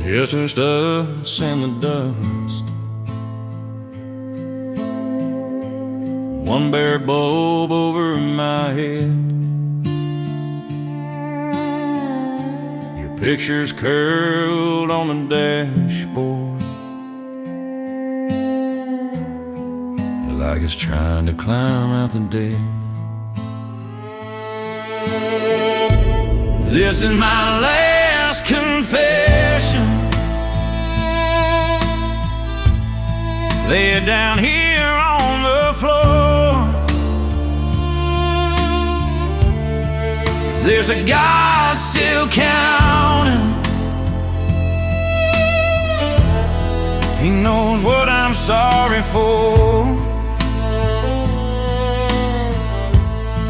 Just us and the dust. One bare bulb over my head. Your picture's curled on the dashboard, like it's trying to climb out the dead. This is my last confession. Lay it down here on the floor. If there's a God still counting, He knows what I'm sorry for.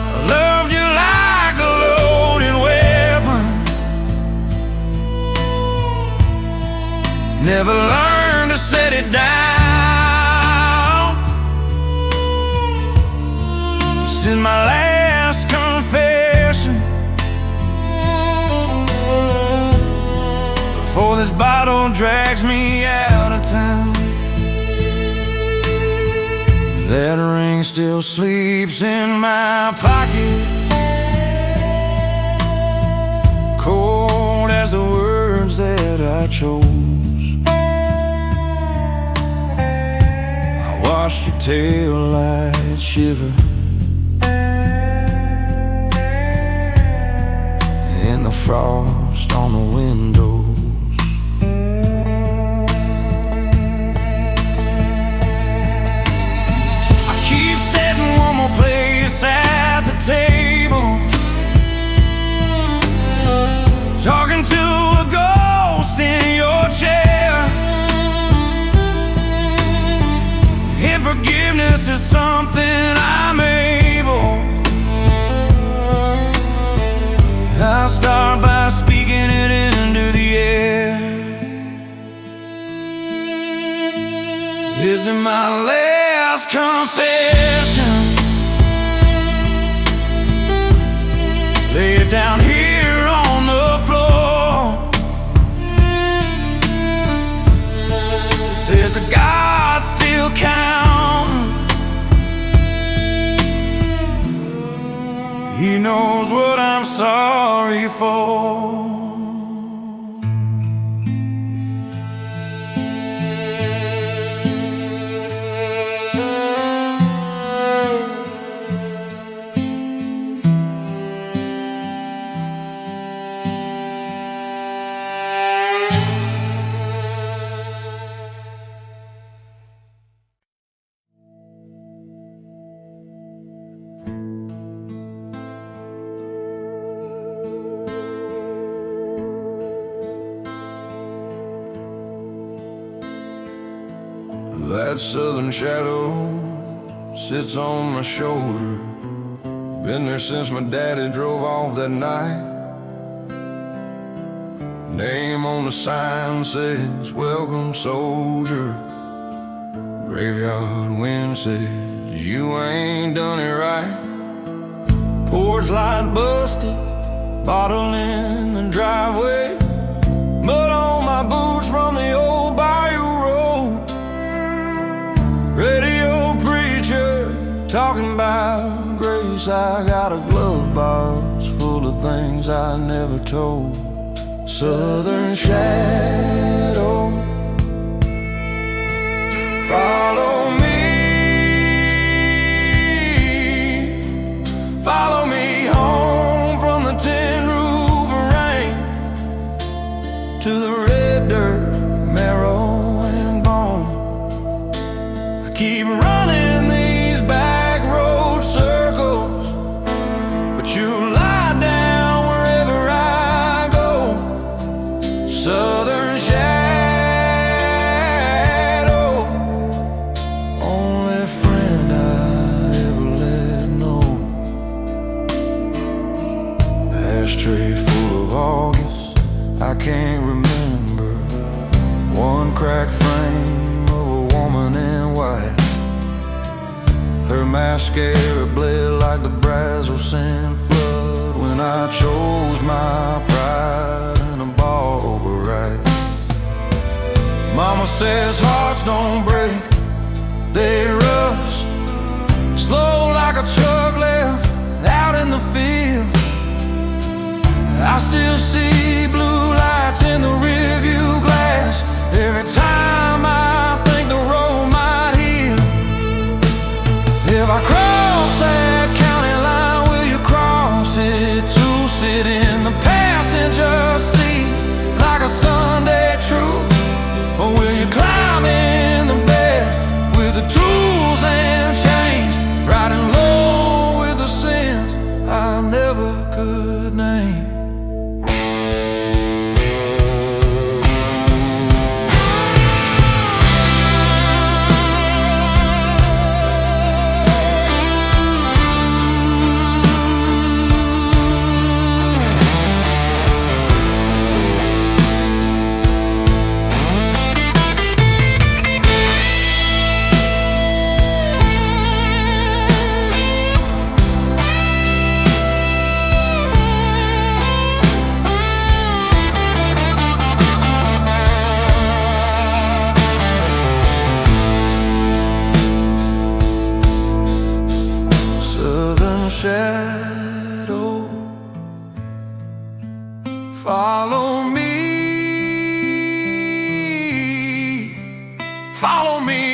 I loved you like a loaded weapon, never learned to set it down. This is my last confession before this bottle drags me out of town. That ring still sleeps in my pocket, cold as the words that I chose. I watched your tail light shiver in the frost on the windows. I keep setting one more place at the table, talking to a ghost in your chair. If forgiveness is something I'm able, I'll start by speaking it into the air. This is my last confession. Lay it down here on the floor. If there's a God still counting, He knows what I'm sorry for. That southern shadow sits on my shoulder. Been there since my daddy drove off that night. Name on the sign says, "Welcome, soldier." Graveyard wind says, "You ain't done it right." Porch light busted, bottle in the driveway, mud on my boots from the old bayou road. Radio preacher talking about grace. I got a glove box full of things I never told. Southern shadow, follow me. Follow me home from the tin roof rain to the red dirt, marrow and bone. I keep running these back road circles, but you lie down wherever I go. Southern shadow, only friend I ever let know. Ashtray full of August, I can't remember. One cracked frame of a woman in white. Her mascara bled like the Brazos-Sin flood when I chose my pride in a bar override. Mama says hearts don't break, they rust, slow like a truck left out in the field. I still see blue lights in the rearview glass every time I think the road might heal. If I cross that county line, will you cross it to sit in the passenger seat like a Sunday truth? Or will you climb in the bed with the tools and chains, riding low with the sins I never could name? Shadow, follow me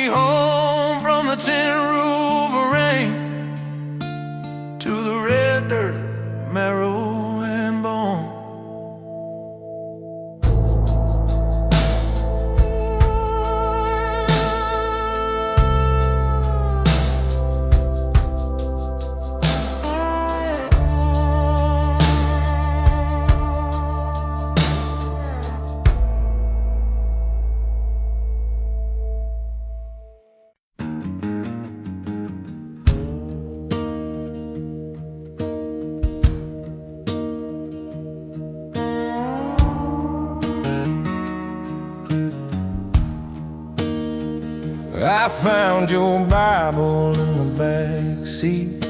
home from the tin roof of rain to the red dirt, marrow and bone. I found your Bible in the back seat,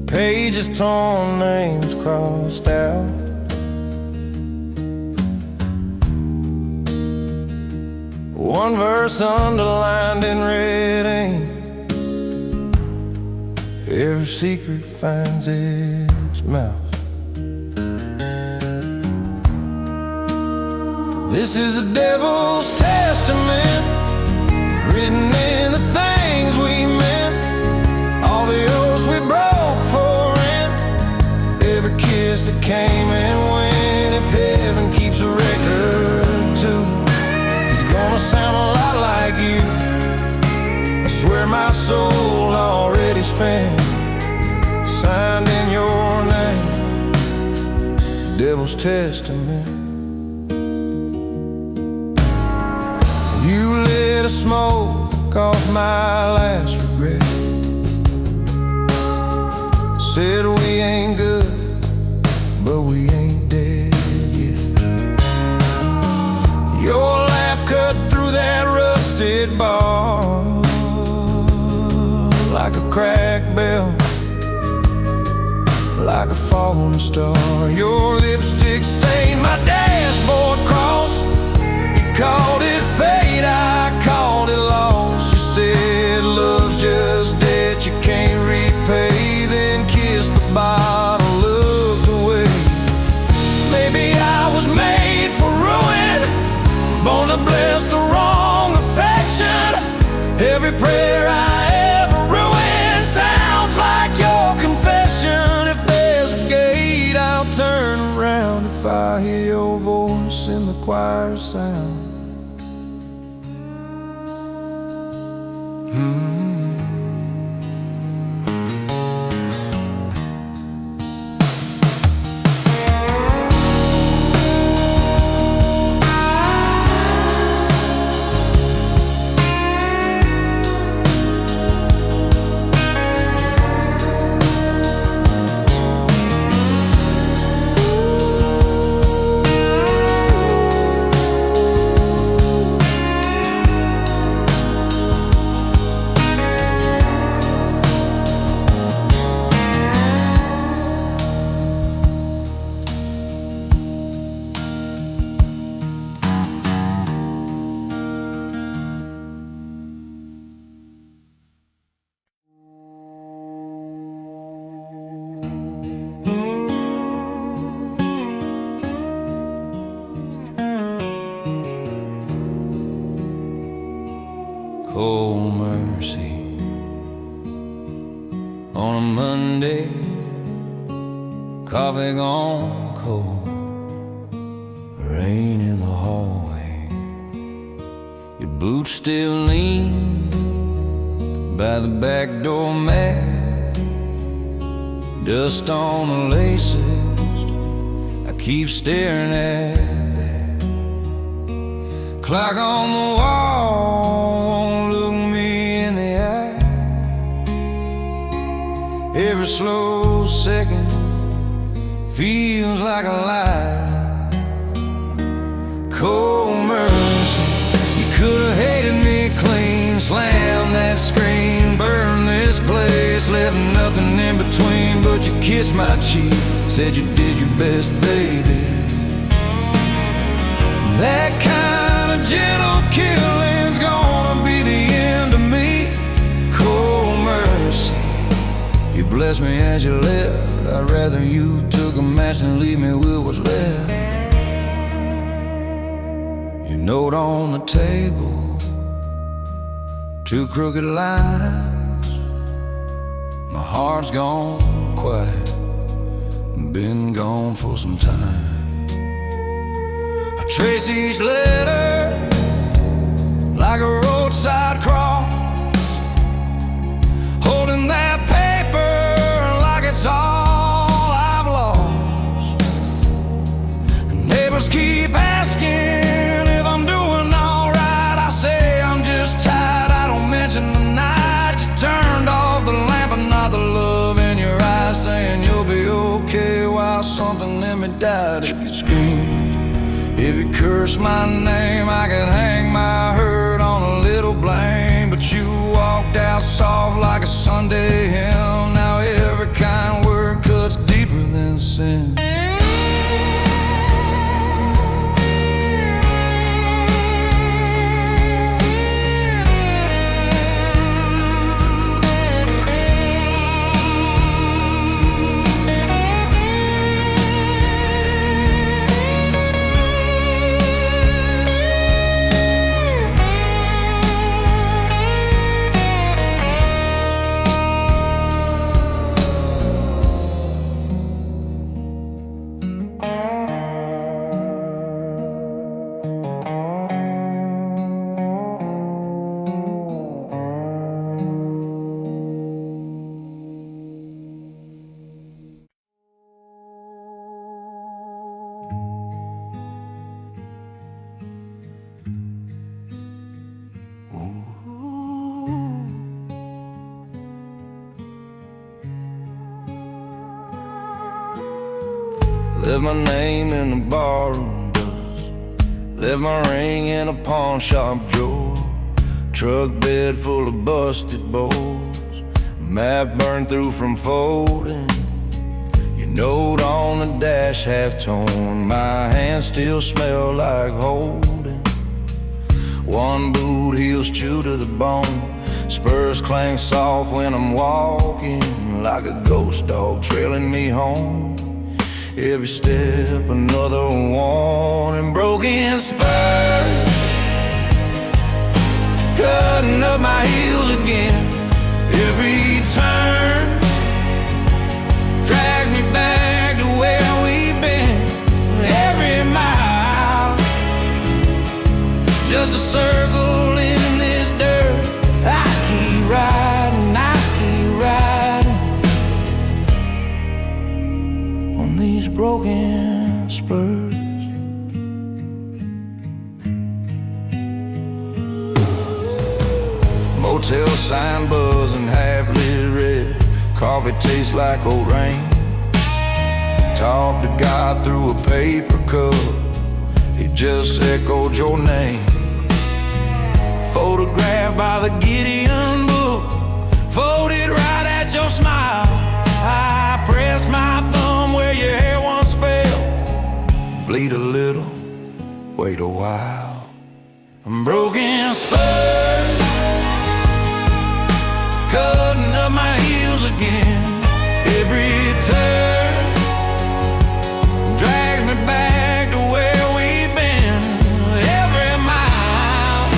pages torn, names crossed out. One verse underlined in red ink, every secret finds its mouth. This is the devil's testament, written in the things we meant, all the oaths we broke for rent, every kiss that came and went. If heaven keeps a record too, it's gonna sound a lot like you. I swear my soul already spent, signed in your name, devil's testament. You lit a smoke off my last regret, said we ain't good, but we ain't dead yet. Your laugh cut through that rusted bar like a cracked bell, like a falling star. Your lipstick stained my dashboard cross. You called it fate, I called it loss. You said love's just debt, you can't repay, then kissed the bottle, looked away. Maybe I was made for ruin, born to bless the wrong affection. Every prayer I ever ruined sounds like your confession. If there's a gate, I'll turn around if I hear your voice in the choir sound. cold mercy. On a Monday, coffee gone cold, rain in the hallway, your boots still lean by the back door mat, dust on the laces, I keep staring at that clock on the wall, won't look me in the eye. Every slow second feels like a lie. Cold mercy, you could've hated me clean, slammed that screen, burned this place, left nothing in between, but you kissed my cheek, said you did your best, baby. That kind of gentle killing's gonna be the end of me. Cold mercy, you blessed me as you left. I'd rather you took a match than leave me with what's left. Your note on the table, two crooked lines. My heart's gone quiet, been gone for some time. I trace each letter like a roadside cross, holding that paper like it's all I've lost. And neighbors keep asking if I'm doing alright. I say I'm just tired, I don't mention the night you turned off the lamp and not the love in your eyes, saying you'll be okay while something in me died. If you screamed, if you cursed my name, I could hang my hurt on a little blame. But you walked out soft like a Sunday hymn. Now every kind word cuts deeper than sin. Left my name in the barroom dust, left my ring in a pawn shop drawer, truck bed full of busted bolts, map burned through from folding, your note on the dash half torn, my hands still smell like holding, one boot heels chewed to the bone, Spurs clank soft when I'm walking, like a ghost dog trailing me home. Every step another warning, broken spurs, cutting up my heels again. Every turn drags me back to where we've been. Every mile, just a circle in this dirt. I keep riding, I keep riding on these broken spurs. Motel sign buzzing, half-lit red, coffee tastes like old rain. Talk to God through a paper cup, it just echoed your name. Photographed by the Gideon book, folded right at your smile. I pressed my thumb where your hair once fell. Bleed a little, wait a while. I'm broken spurs, cutting up my heels again. Every turn drags me back to where we've been. Every mile,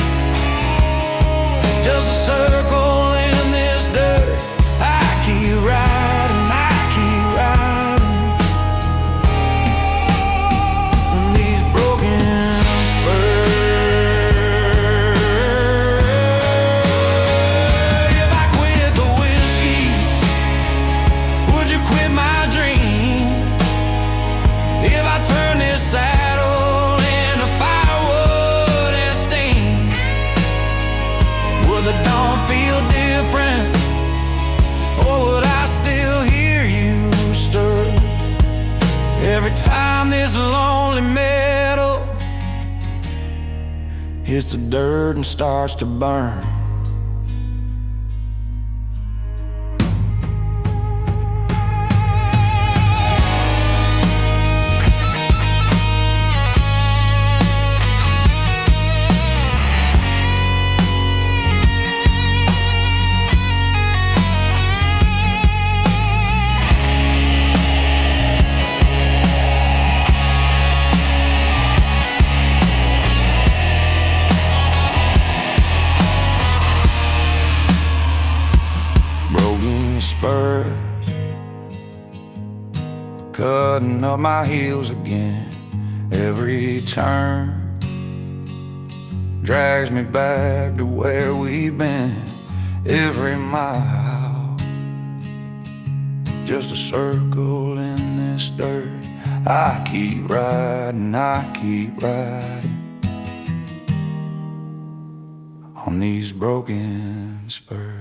hits the dirt and starts to burn. Spurs, cutting up my heels again. Every turn drags me back to where we've been. Every mile, just a circle in this dirt. I keep riding on these broken spurs.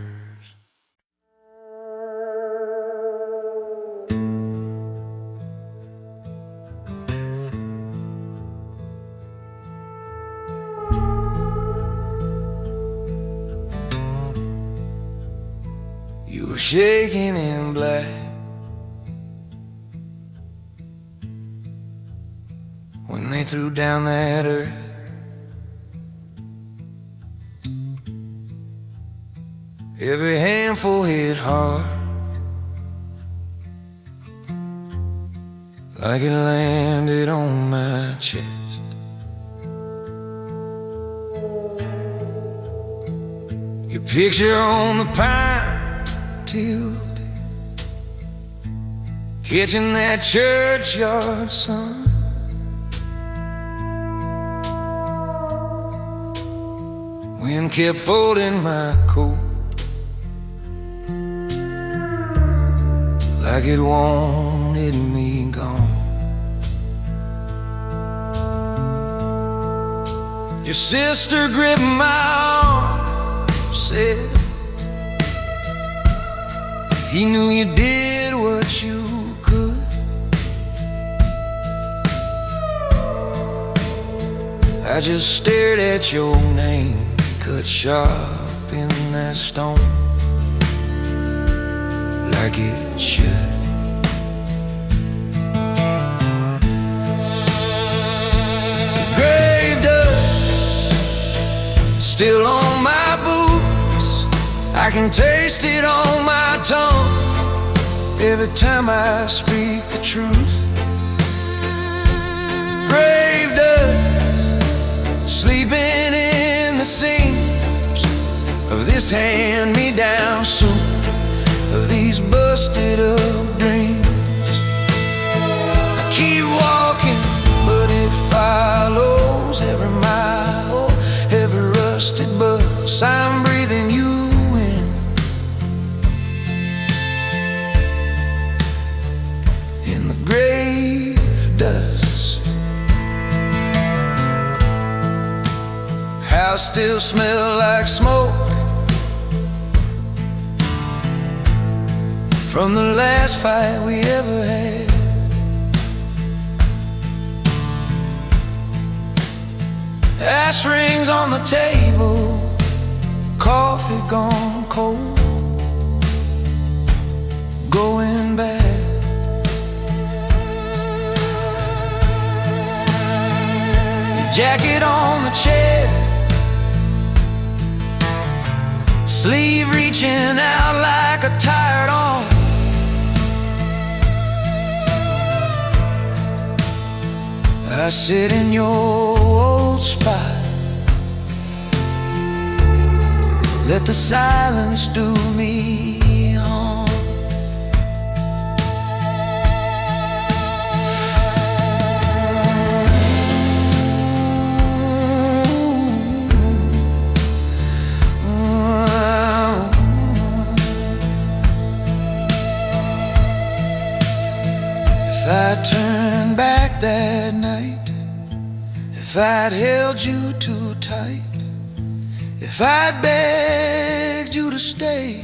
You were shaking in black when they threw down that earth. Every handful hit hard, like it landed on my chest. Your picture on the pine tilted, catching that churchyard sun. Wind kept folding my coat like it wanted me gone. Your sister gripped my arm, said he knew you did what you could. I just stared at your name, cut sharp in that stone, like it should. Grave dust still on my boots, I can taste it on my tongue every time I speak the truth. Grave dust sleeping in the seams of this hand-me-down suit, of these busted up dreams. I keep walking, but it follows every mile, every rusted bus. I'm breathing you in the grave dust. House still smell like smoke from the last fight we ever had. Ash rings on the table, coffee gone cold, going bad. Your jacket on the chair, sleeve reaching out like a tired arm. I sit in your old spot, let the silence do me harm. If I turned back that night, if I'd held you too tight, if I'd begged you to stay,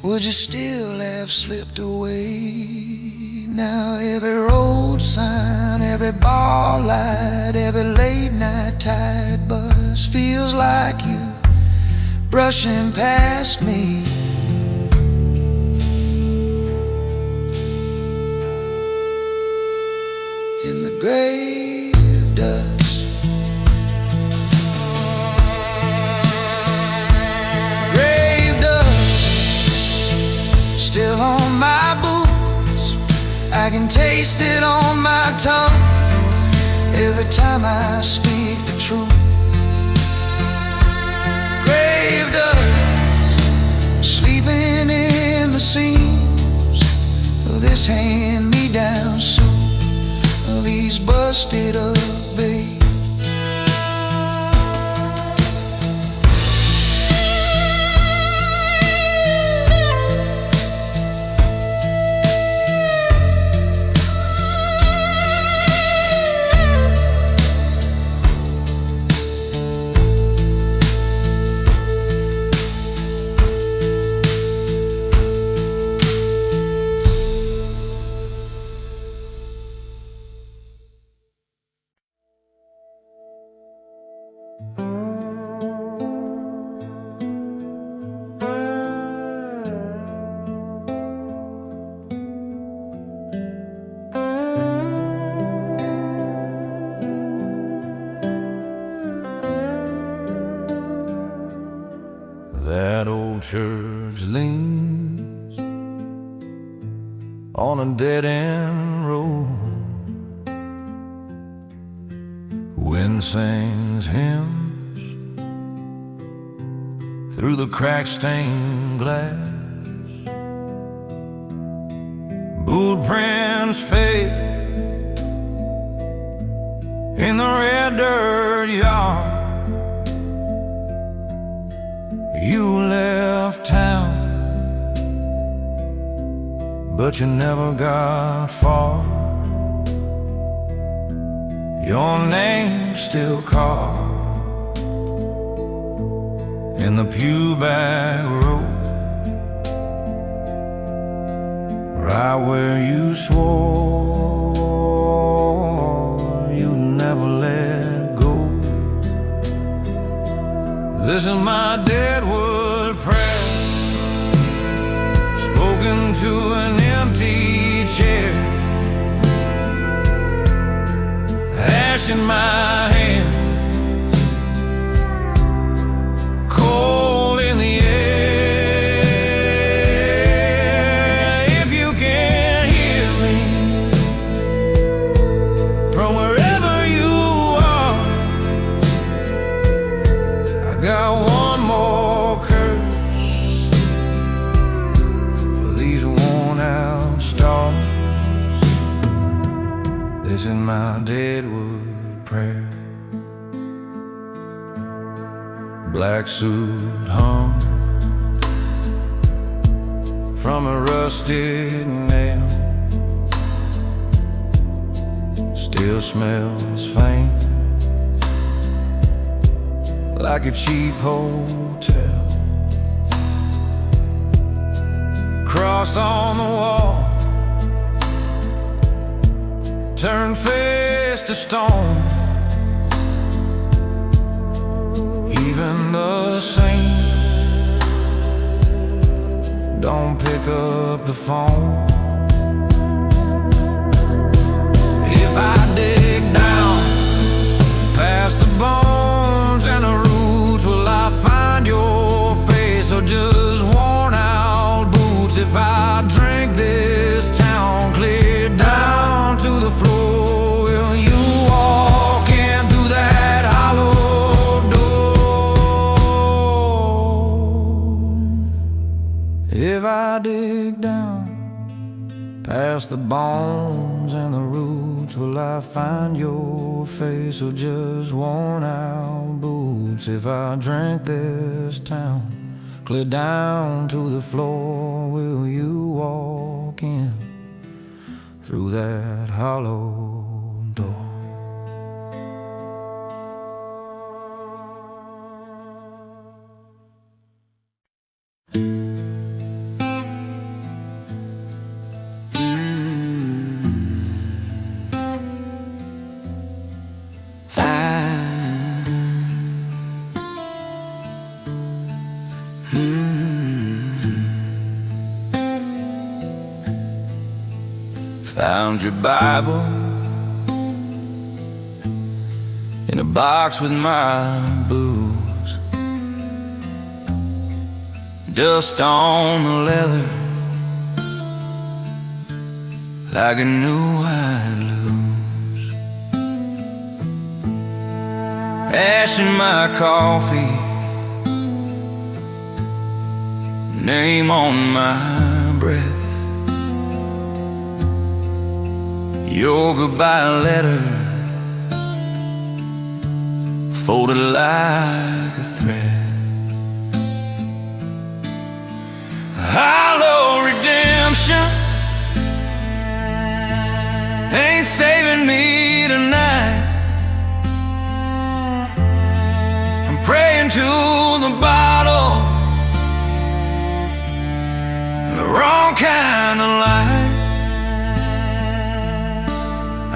would you still have slipped away? Now every road sign, every bar light, every late night tired bus brushing past me. In the grave dust, grave dust still on my boots. I can taste it on my tongue every time I speak the truth. Grave dust sleeping in the seams of this hand-me-down suit, of these busted up babes. That old church leans on a dead-end road. Wind sings hymns through the crack-stained glass. Boot prints fade in the red dirt yard. You left town, but you never got far. Your name's still carved in the pew back row, right where you swore you'd never let go. This is my Deadwood Prayer, spoken to an empty chair. Ash in my hand, cold in the air. If you can hear me from wherever you are, I got one more curse for these worn out stars. This is my Deadwood Prayer. Black suit hung from a rusted nail, still smells faint like a cheap hotel. Cross on the wall, turn face to stone. Even the saints don't pick up the phone. If I dig down past the bones and the roots, will I find your face or just worn out boots? If I drink this town clear down to the floor, will you walk in through that hollow door? If I dig down past the bones and the roots, will I find your face or just worn out boots? If I drink this town clear down to the floor, will you walk in through that hollow door? Found your Bible in a box with my booze. Dust on the leather like a new I'd lose. Ash in my coffee, name on my breath. Your goodbye letter folded like a thread. Hollow redemption ain't saving me tonight. I'm praying to the bottle and the wrong kind of light.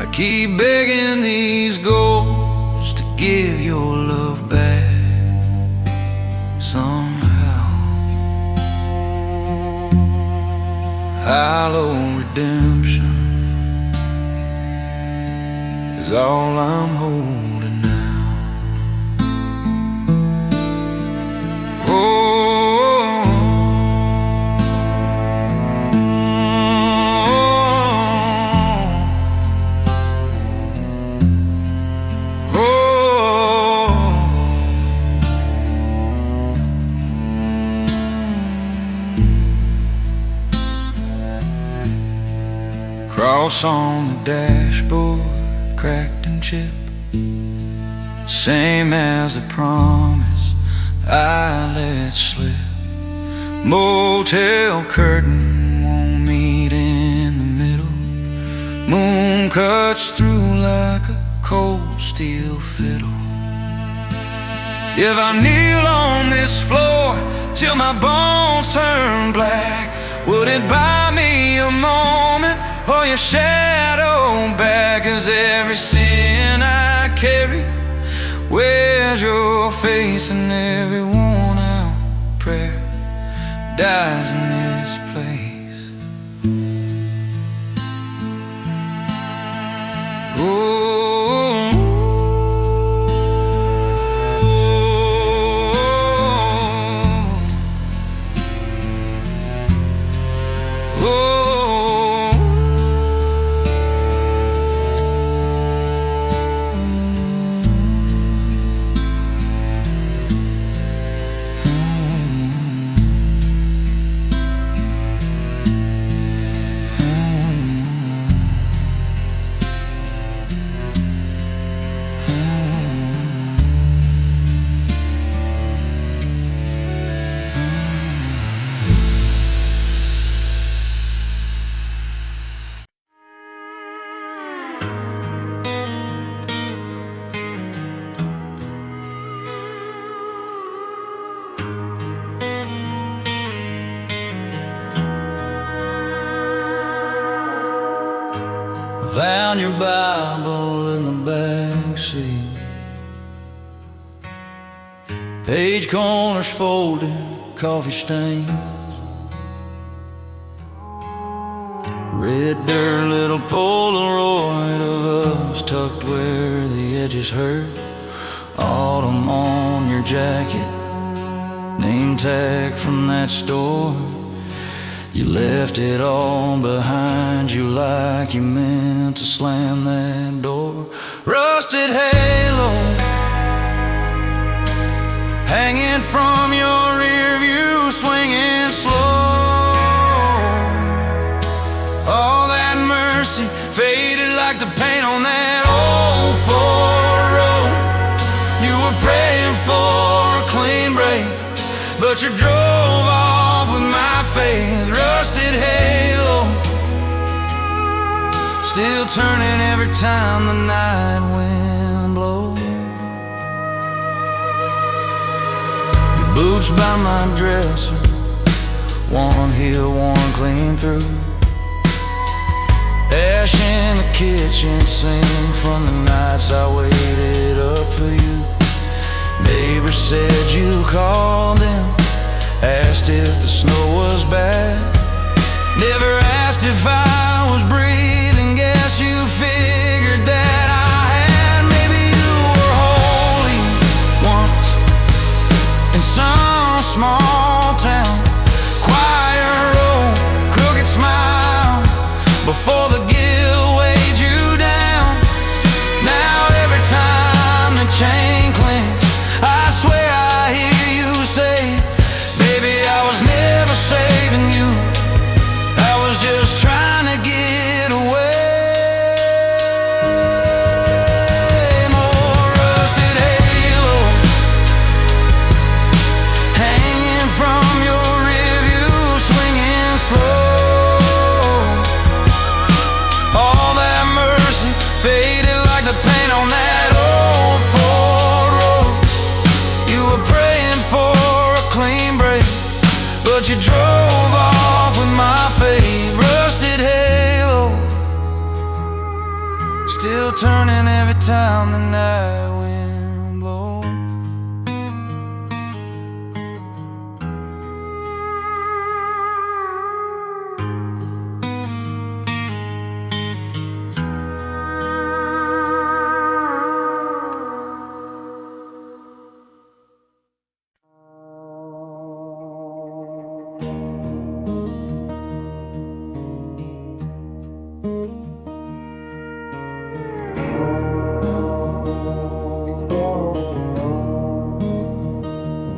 I keep begging these ghosts to give your love back somehow. Hollow redemption is all I'm holding now. Oh, cross on the dashboard, cracked and chipped, same as the promise I let slip. Motel curtain won't meet in the middle. Moon cuts through like a cold steel fiddle. If I kneel on this floor till my bones turn black, would it buy me a moment or your shadow back? 'Cause every sin I carry wears your face, and every worn out prayer dies in this place. Oh, found your Bible in the backseat, page corners folded, coffee stains, red dirt, little Polaroid of us tucked where the edges hurt. Autumn on your jacket, name tag from that store. You left it all behind you like you meant to slam that door. Rusted halo hanging from your rear view, swinging slow. All that mercy faded like the paint on that old Ford road. You were praying for a clean break, but you drove off with my faith. Rusted halo, still turning every time the night wind blows. Your boots by my dresser, one heel worn clean through. Ash in the kitchen sink from the nights I waited up for you. Neighbor said you called them, asked if the snow was bad. Never asked if I was breathing, guess you figured that I had. Maybe you were holy once in some small town, choir roll, crooked smile, before the guilt weighed you down. Now every time the chain clinks, I swear I hear you say, baby, I was never saving you, I was just trying to get away. More rusted halo hanging from your rearview, swinging slow. All that mercy faded like the paint on that old Ford road. You were praying for a clean break, but you drove off with my fate. Rusted halo, still turning every time the night wind blows.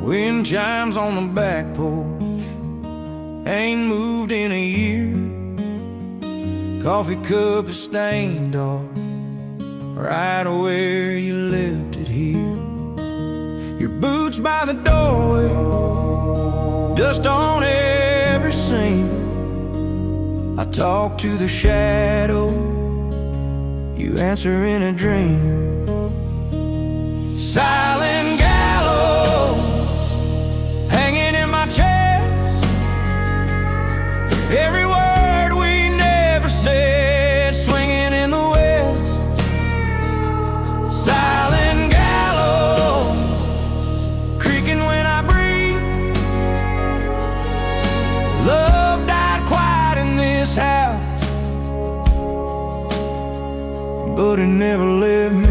Wind chimes on the back porch, ain't moved in a year. Coffee cup is stained dark, right where you left it here. Your boots by the doorway, dust on every seam. I talk to the shadow, you answer in a dream. Silent gallows hanging in my chest, every word we never said swinging in the west. Silent gallows creaking when I breathe. Love died quiet in this house, but it never left me.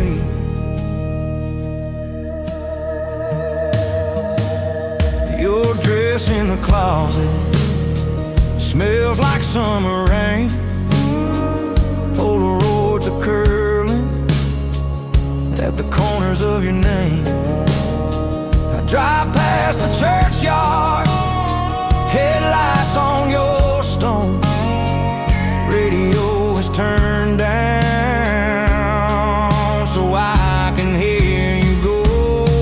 Your dress in the closet smells like summer rain. Polaroids are curling at the corners of your name. I drive past the churchyard, headlights on your stone. Radio is turned down so I can hear you go.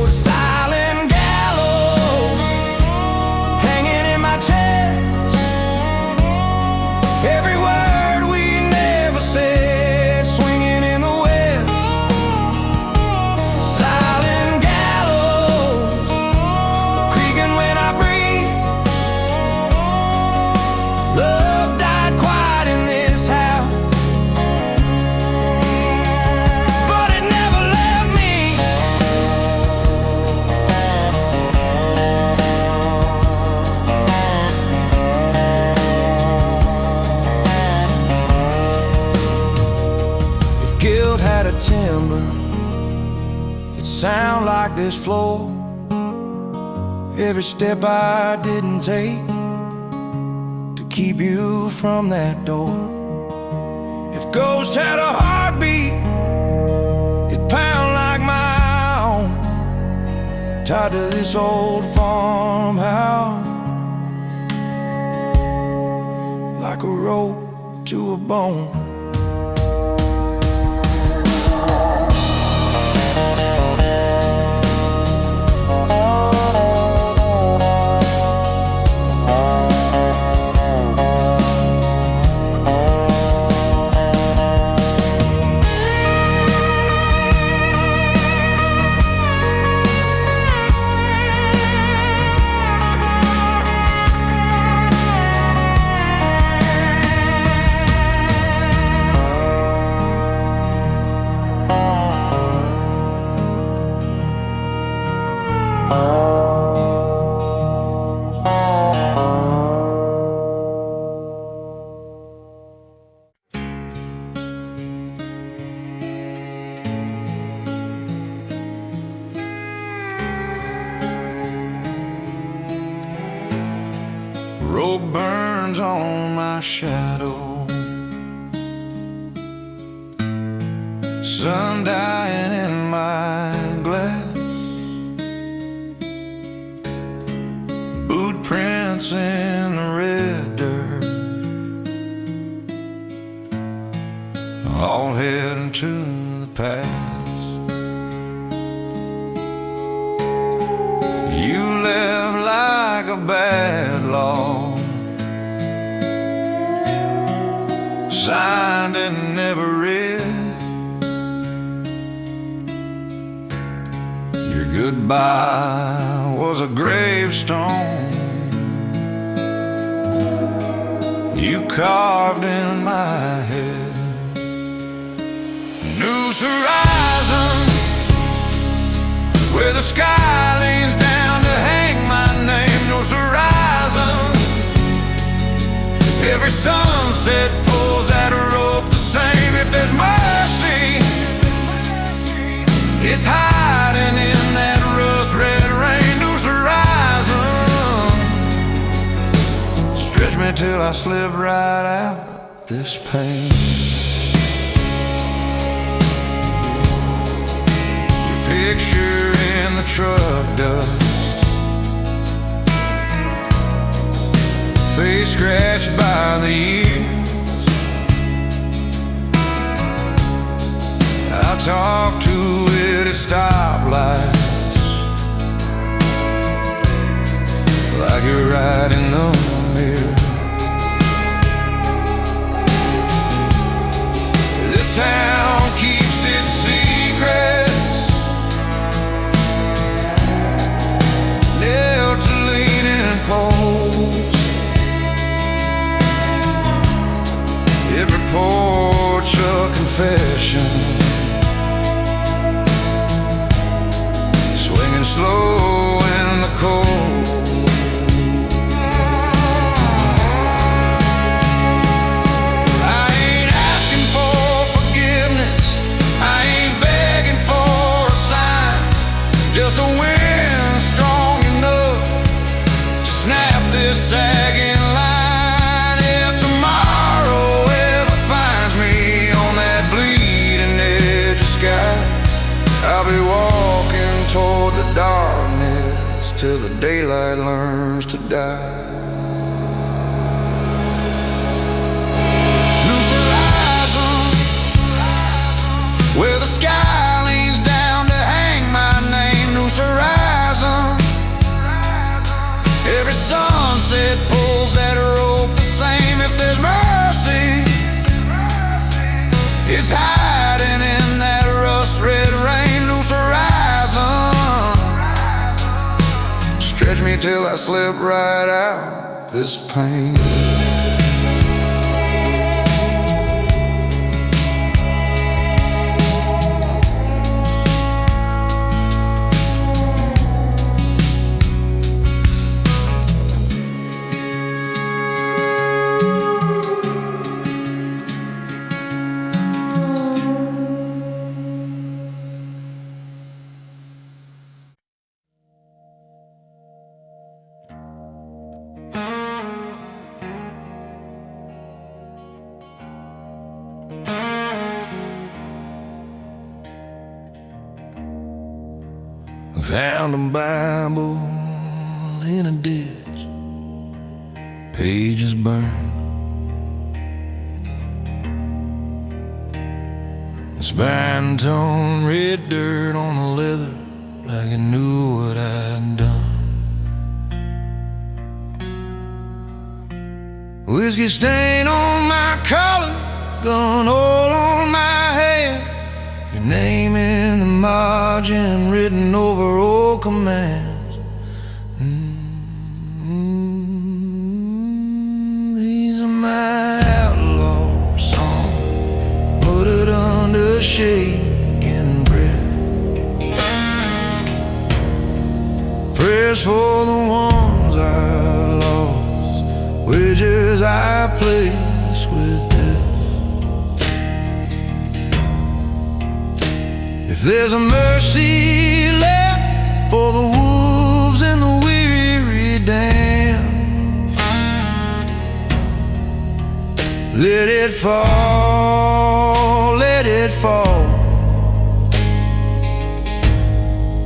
Silent gallows hanging in my chest, every word we never said swinging in the west. Silent gallows creaking when I breathe. Love died quiet in this house, but it never left me. If guilt had a timbre, it'd sound like this floor. Every step I didn't take to keep you from that door. If ghosts had a heartbeat, it'd pound like my own, tied to this old farmhouse like a rope to a bone. slow burns on my shadow. Sun dying in my glass, boot prints in the red dirt, all heading to the past. You live like a bad law, signed and never read. Your goodbye was a gravestone you carved in my head. Noose Horizon, where the sky leans down to hang my name. Noose Horizon, every sunset pulls that rope the same. If there's mercy, it's hiding in that rust-red rain. Noose Horizon, stretch me till I slip right out this pain. Your picture in the truck dust, face scratched by the years. I talk to it at stoplights, like you're right in the mirror. This town keeps its secrets nailed to leaning poles. Every porch a confession, swinging slow in the cold. I ain't asking for forgiveness, I ain't begging for a sign, just a wind strong enough to snap this sagging line. If tomorrow ever finds me on that bleeding edge of sky, I'll be walking toward the darkness till the daylight learns to die. Noose Horizon, where the sky leans down to hang my name. Noose Horizon, every sunset pulls that rope the same. If there's mercy, it's hiding in that rust-red rain. Noose Horizon, stretch me till I slip right out this pain. Found a Bible in a ditch, pages burned. Spine-tone red dirt on the leather, like it knew what I'd done. Whiskey stain on my collar, gun all on my head, your name in the margin written over old commands. These are my outlaw songs, muttered under shaking breath. Prayers for the ones I lost, wagers I place with death. If there's a mercy left for the wolves and the weary damned, it fall, let it fall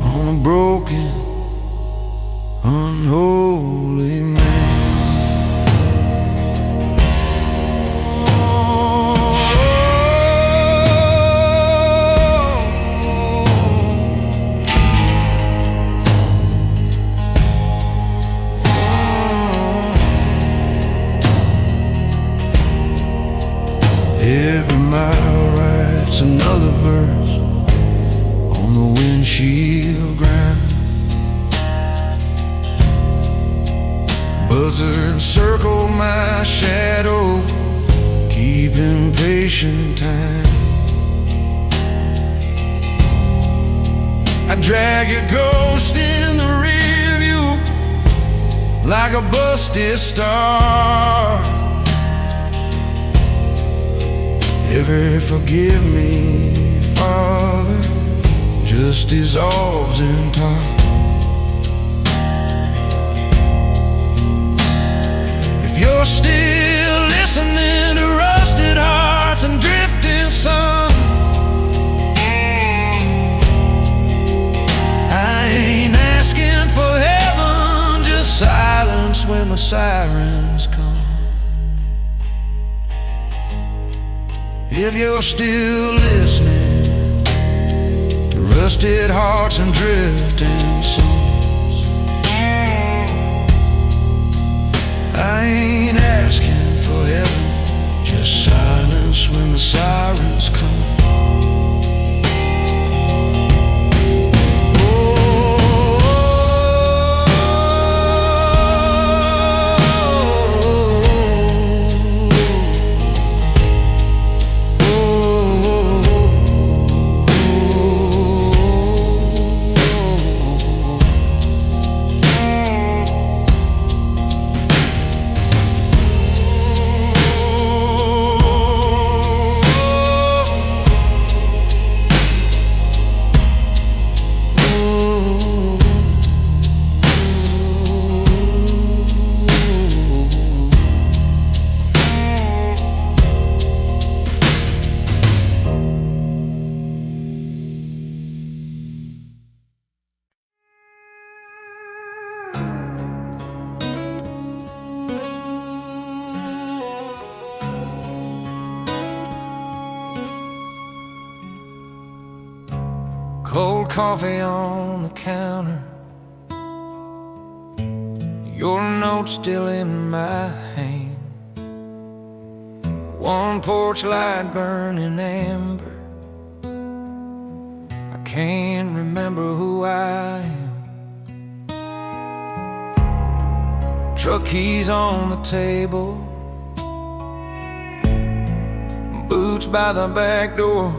on a broken, unholy man. Every mile writes another verse on the windshield ground. Buzzards circle my shadow, keeping patient time. I drag your ghost in the rear view like a busted star. Ever forgive me, Father, just dissolves in time. If you're still listening to rusted hearts and drifting sun, I ain't asking for heaven, just silence when the sirens come. If you're still listening to rusted hearts and drifting songs, I ain't asking for heaven, just silence when the sirens come. Cold coffee on the counter, your note still in my hand. One porch light burning amber, I can't remember who I am. Truck keys on the table, boots by the back door.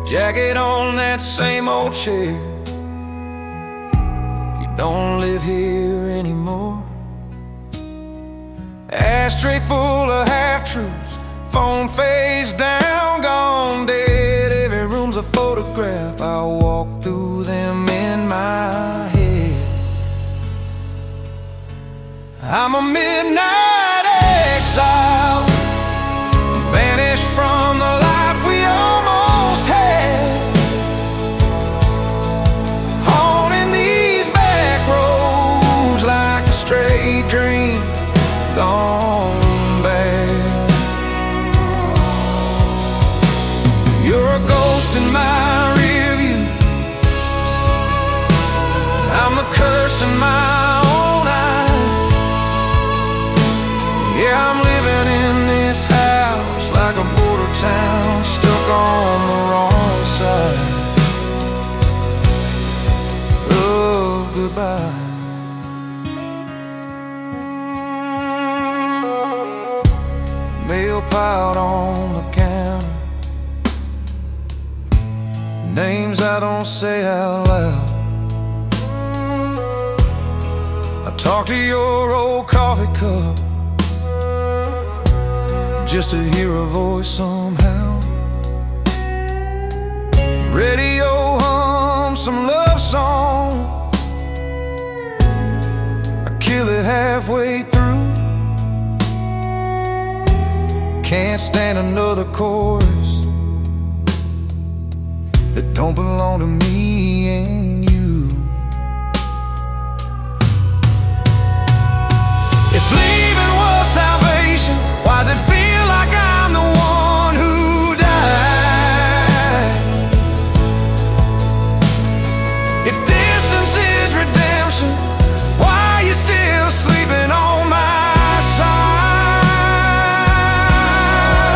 Jacket on that same old chair. You don't live here anymore. Ashtray full of half-truths, phone face down, gone dead. Every room's a photograph, I walk through them in my head. I'm a midnight exile, banished from the life we almost had. Haunting these back roads like a stray dream gone bad. You're a ghost in my rear view, I'm the curse in my own eyes. Yeah, I'm living in this house like a border town, stuck on the wrong side of goodbye. Mail piled on the counter, names I don't say out loud. I talk to your old coffee cup just to hear a voice somehow. Radio hum some love song, I kill it halfway through. can't stand another chorus that don't belong to me and you. If leaving was salvation, why does it feel like I'm the one who died? If distance is redemption, why are you still sleeping on my side?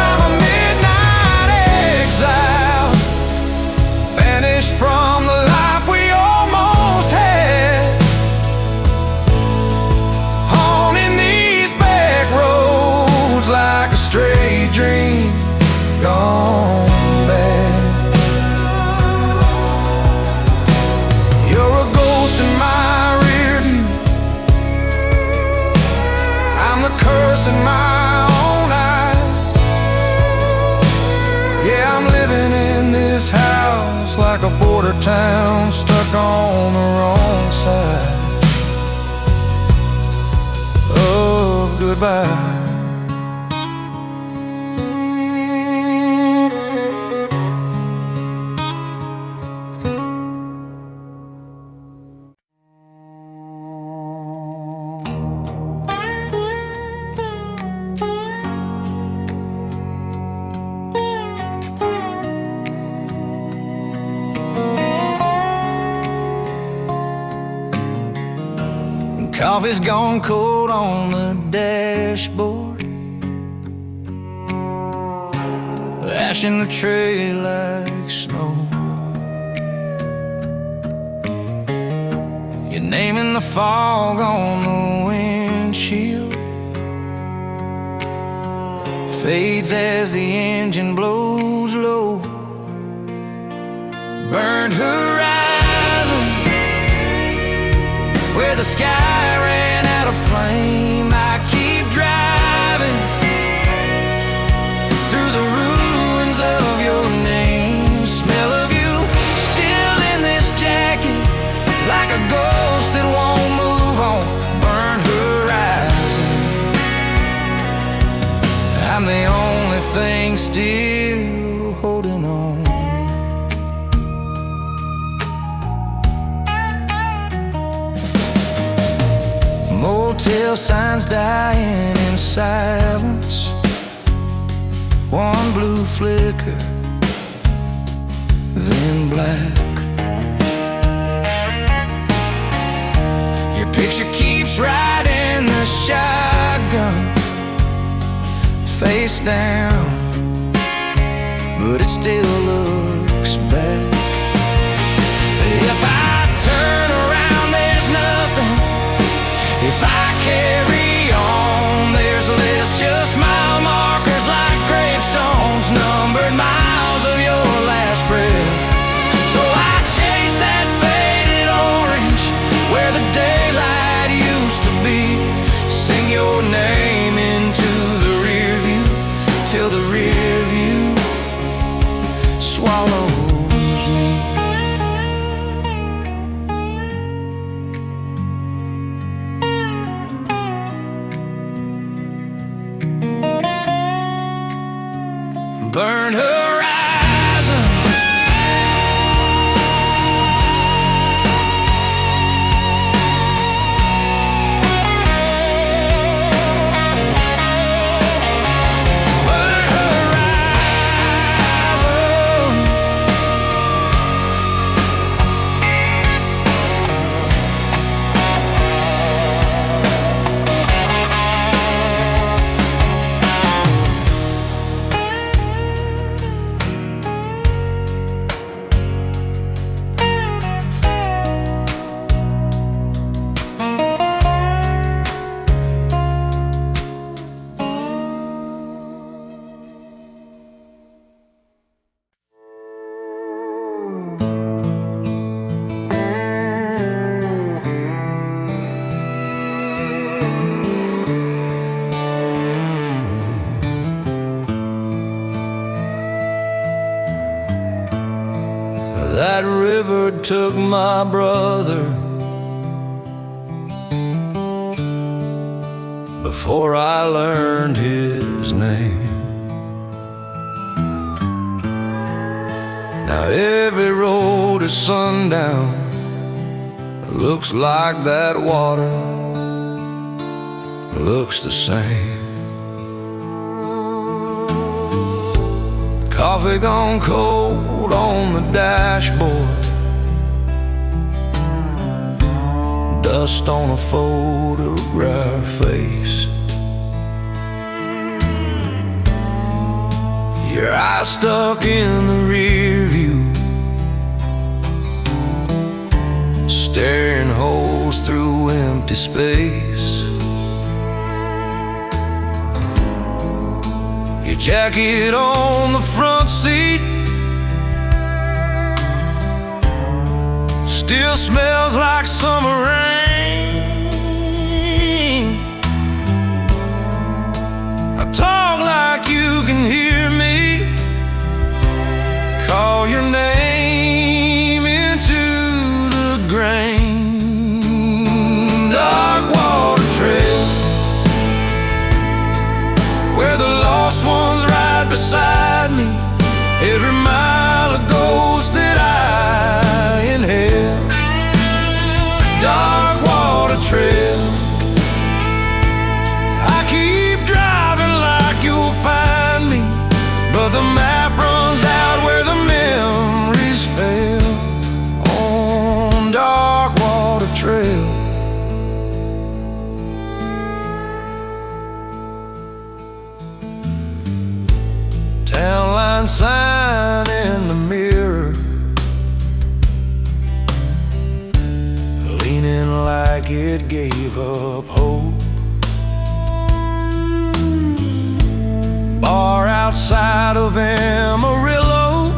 I'm a midnight exile, banished from the life we almost had, haunting these back roads like a stray dream gone bad. You're a ghost in my rear view, I'm the curse in my own eyes. Yeah, I'm living in this house like a border town stuck on the wrong side of goodbye. Coffee's gone cold on the dashboard, ash in the trail like snow. Your name in the fog on the windshield fades as the engine blows low. Burned horizon, where the sky ran out of flame. I keep driving through the ruins of your name. Smell of you still in this jacket, like a ghost that won't move on. Burnt horizon, I'm the only thing still holding on. Motel signs dying in silence, one blue flicker, then black. Your picture keeps riding the shotgun, face down, but it still looks back. If I turn around, there's nothing. If I carry on, there's less, just mile markers like gravestones, numbered miles of your last breath. So I chase that faded orange where the daylight used to be, sing your name into the rear view till the rear view swallows me. Burn horizon, burn horizon. That river took my brother before I learned his name. Now every road is sundown, looks like that water looks the same. Coffee gone cold on the dashboard, dust on a photograph face. Your eyes stuck in the rear view, staring holes through empty space. Your jacket on the front seat still smells like summer rain. I talk like you can hear me, call your name into the grain. Darkwater Trail, where the lost ones ride beside me. Every mile a ghost that I inhale. Darkwater Trail, I keep driving like you'll find me, but the map runs out where the memories fail. On Darkwater Trail, town line sign in the mirror, leaning like it gave up hope. Bar outside of Amarillo,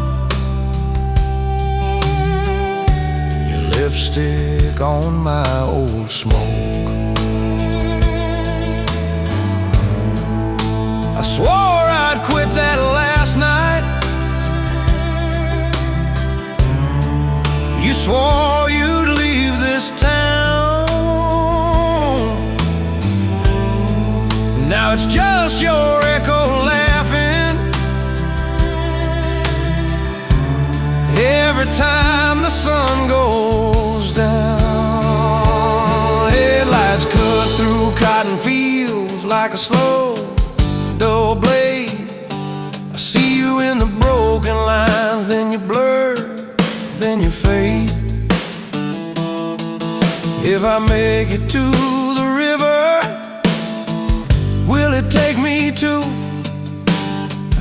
your lipstick on my old smoke. I swore I'd quit that last night. You swore you'd leave this town. Now it's just your echo laughing every time the sun goes down. Headlights cut through cotton fields like a slow dull blade. I see you in the broken lines, then you blur, then you fade. If I make it to the river, will it take me to?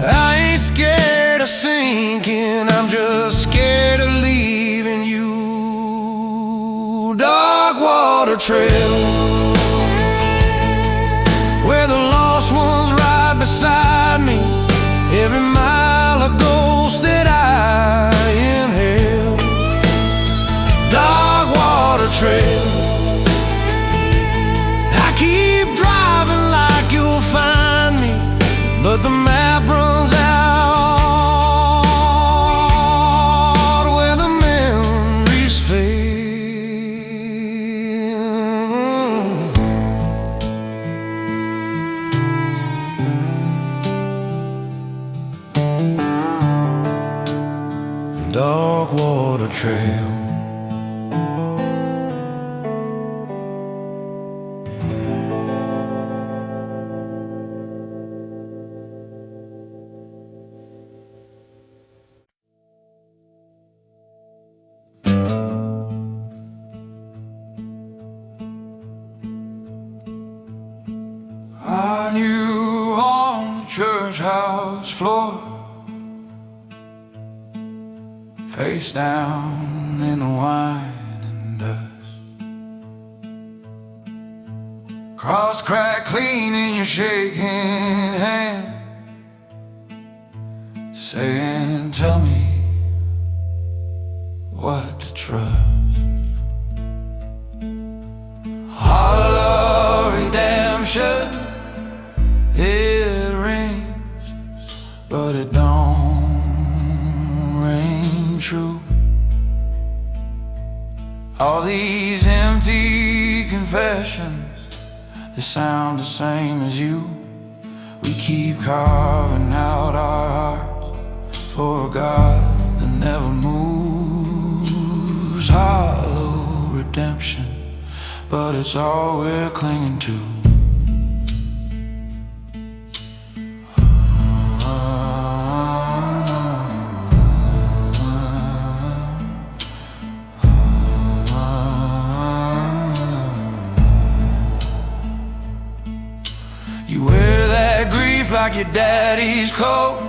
I ain't scared of sinking, I'm just scared of leaving you. Darkwater Trail, where the lost ones ride beside me. Every mile a ghost that I inhale. Darkwater Trail, I keep driving like you'll find me, but the map runs out where the memories fade. Darkwater Trail, I knew on the church house floor, face down in the wine and dust, cross crack clean in your shaking hand, saying, tell me what to trust. Hollow redemption, it rings, but it don't ring true. All these empty confessions, they sound the same as you. We keep carving out our hearts for a God that never moves. Hollow redemption, but it's all we're clinging to. You wear that grief like your daddy's coat,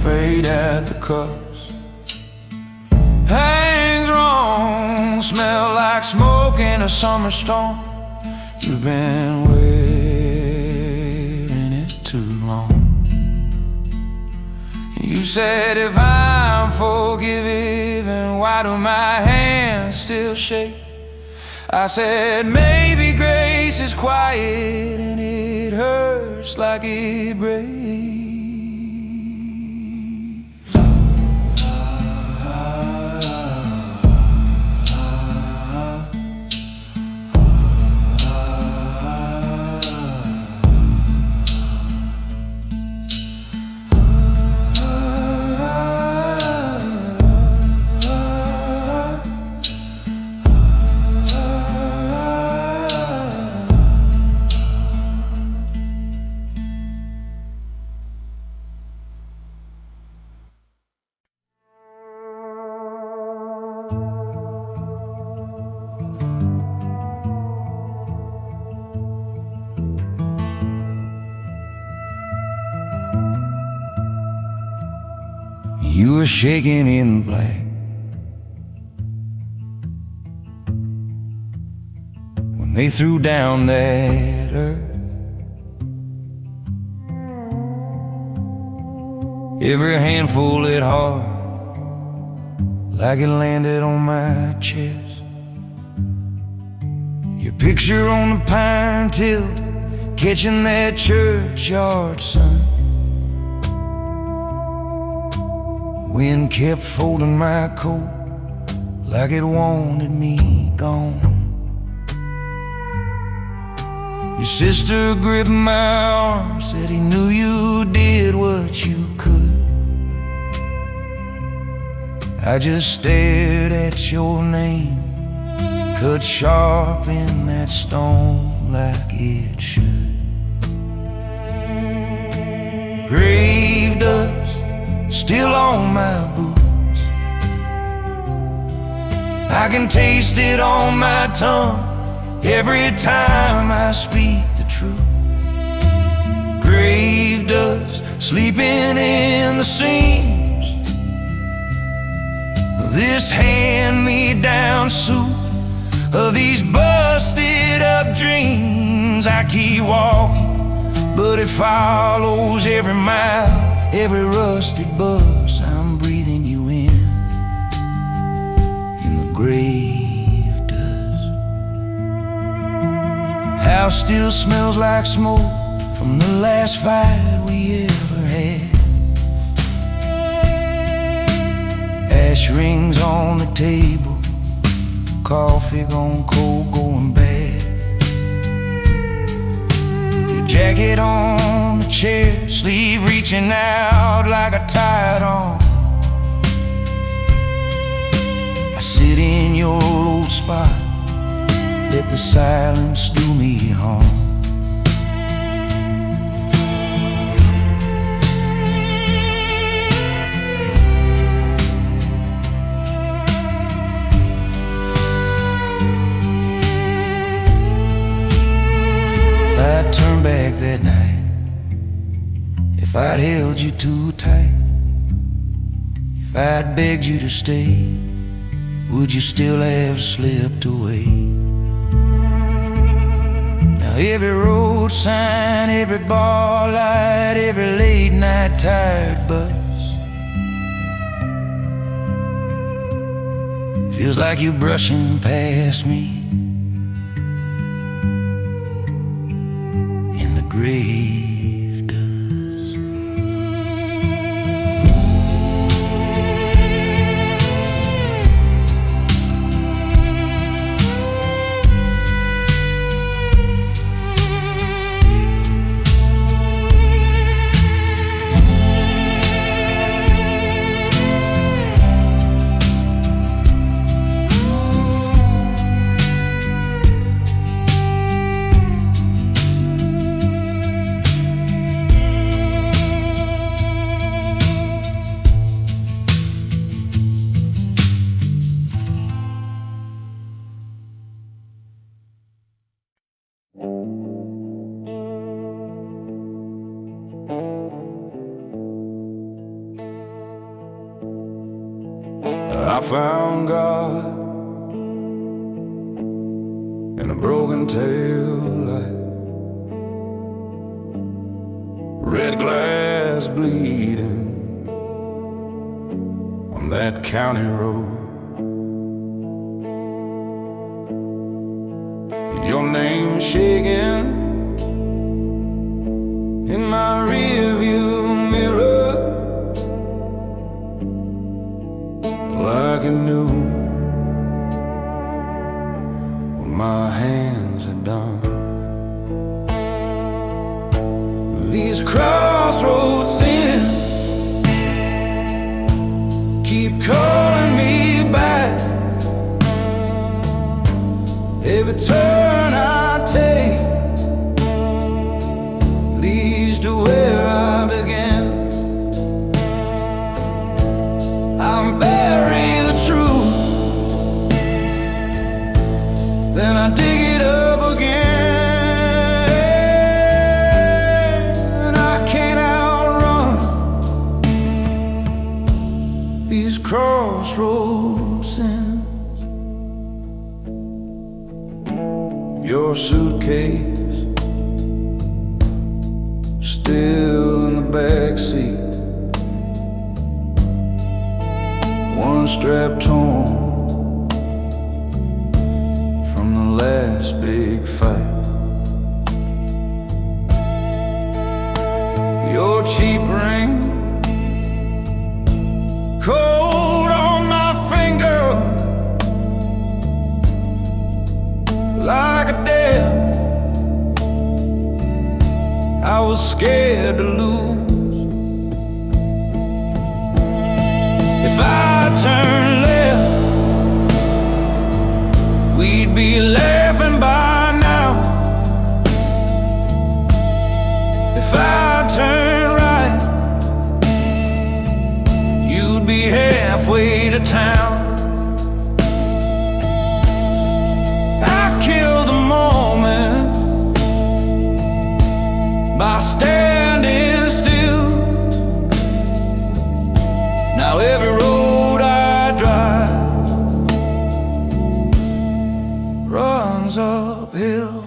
fade at the cuffs, hangs wrong, smell like smoke in a summer storm. You've been waiting it too long. You said, if I'm forgiven, why do my hands still shake? I said, maybe grace is quiet and it hurts like it breaks. You were shaking in black when they threw down that earth. Every handful hit hard, like it landed on my chest. Your picture on the pine tilt, catching that churchyard sun. Wind kept folding my coat like it wanted me gone. Your sister gripped my arm, said he knew you did what you could. I just stared at your name, cut sharp in that stone like it should. Grave dust still on my boots, I can taste it on my tongue every time I speak the truth. Grave dust sleeping in the seams of this hand-me-down suit, of these busted up dreams. I keep walking, but it follows every mile, every rusted bus. I'm breathing you in the grave dust. House still smells like smoke from the last fight we ever had. Ash rings on the table, coffee gone cold, going bad. Your jacket on the chair, sleeve reaching out like a tied arm. I sit in your old spot, let the silence do me harm. If I'd turned back that night, if I'd held you too tight, if I'd begged you to stay, would you still have slipped away? Now every road sign, every bar light, every late night tired bus feels like you're brushing past me in the grave dust. I found God in a broken tail light, red glass bleeding on that county road. Your name shaking in my rearview mirror, like I knew what my hands had done. These crossroad sins keep calling me back. Every turn I take leads to where I began. I'm bury the truth, then I dig it up again. I can't outrun these crossroad sins. Your suitcase still in the backseat, one strap torn from the last big fight. Your cheap ring cold on my finger, like a death I was scared to lose. If I turn left, we'd be laughing by now. If I turn right, you'd be halfway to town. By standing still, now every road I drive runs uphill.